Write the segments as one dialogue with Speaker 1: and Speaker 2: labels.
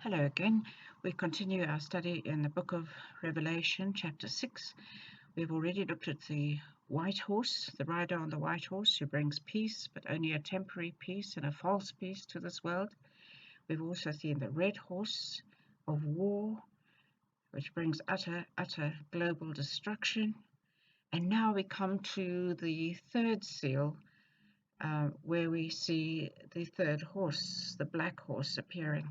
Speaker 1: Hello again. We continue our study in the book of Revelation, chapter 6. We've already looked at the white horse, the rider on the white horse who brings peace, but only a temporary peace and a false peace to this world. We've also seen the red horse of war, which brings utter global destruction. And now we come to the third seal, where we see the third horse, the black horse, appearing.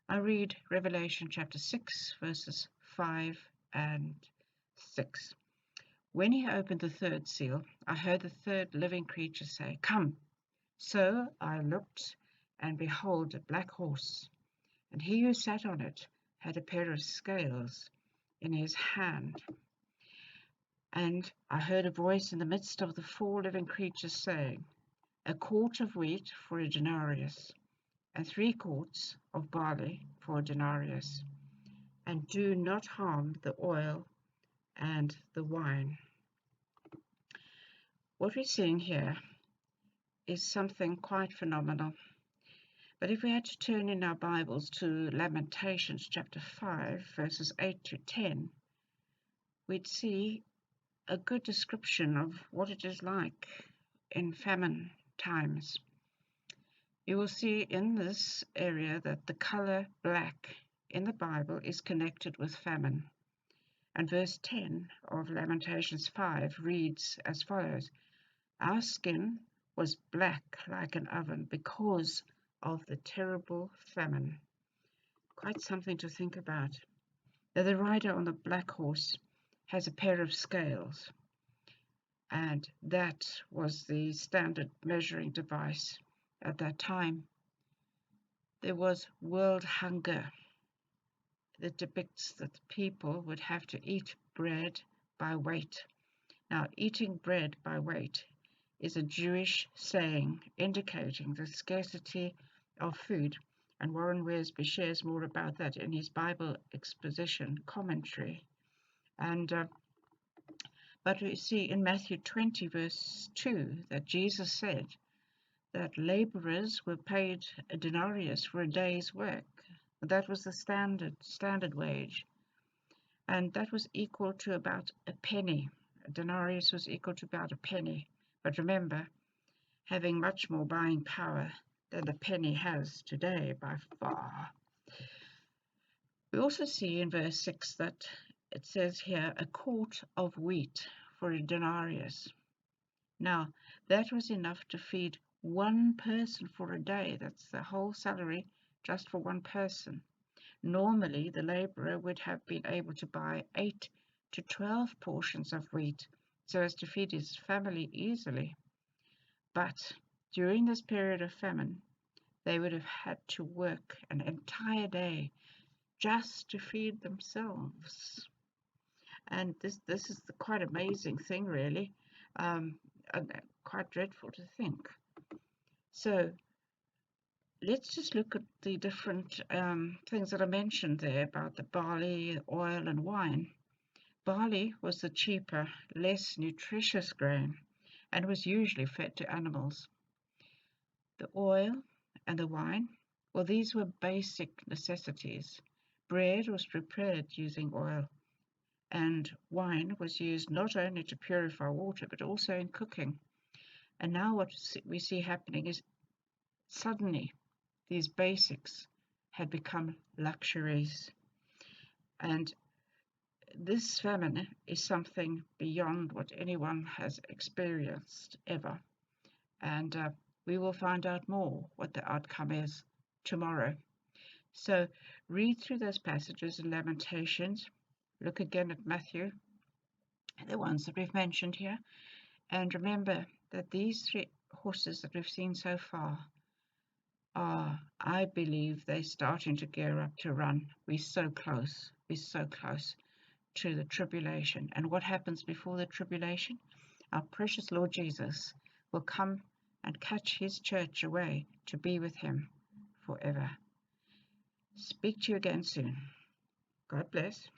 Speaker 1: I read Revelation chapter 6, verses 5 and 6. When he opened the third seal, I heard the third living creature say, "Come." So I looked, and behold, a black horse, and he who sat on it had a pair of scales in his hand. And I heard a voice in the midst of the four living creatures saying, "A quart of wheat for a denarius, and 3 quarts of barley for a denarius, and do not harm the oil and the wine." What we're seeing here is something quite phenomenal. But if we had to turn in our Bibles to Lamentations chapter 5, verses 8 to 10, we'd see a good description of what it is like in famine times. You will see in this area that the color black in the Bible is connected with famine. And verse 10 of Lamentations 5 reads as follows, "Our skin was black like an oven because of the terrible famine." Quite something to think about. Now, the rider on the black horse has a pair of scales, and that was the standard measuring device at that time. There was world hunger that depicts that people would have to eat bread by weight. Now, eating bread by weight is a Jewish saying indicating the scarcity of food, and Warren Wiersbe shares more about that in his Bible Exposition commentary. But we see in Matthew 20 verse 2 that Jesus said that laborers were paid a denarius for a day's work. That was the standard wage, and that was equal to about a penny. A denarius was equal to about a penny. But remember, having much more buying power than the penny has today by far. We also see in verse 6 that it says here, "A quart of wheat for a denarius." Now, that was enough to feed one person for a day. That's the whole salary just for one person. Normally, the laborer would have been able to buy 8 to 12 portions of wheat so as to feed his family easily. But during this period of famine, they would have had to work an entire day just to feed themselves. And this is the quite amazing thing, really, and quite dreadful to think. So let's just look at the different things that are mentioned there about the barley, oil, and wine. Barley was the cheaper, less nutritious grain and was usually fed to animals. The oil and the wine, well, these were basic necessities. Bread was prepared using oil, and wine was used not only to purify water but also in cooking. And now what we see happening is suddenly these basics had become luxuries. And this famine is something beyond what anyone has experienced ever. And we will find out more what the outcome is tomorrow. So read through those passages in Lamentations. Look again at Matthew, the ones that we've mentioned here. And remember that these 3 horses that we've seen so far are, I believe, they're starting to gear up to run. We're so close to the tribulation. And what happens before the tribulation? Our precious Lord Jesus will come and catch his church away to be with him forever. Speak to you again soon. God bless.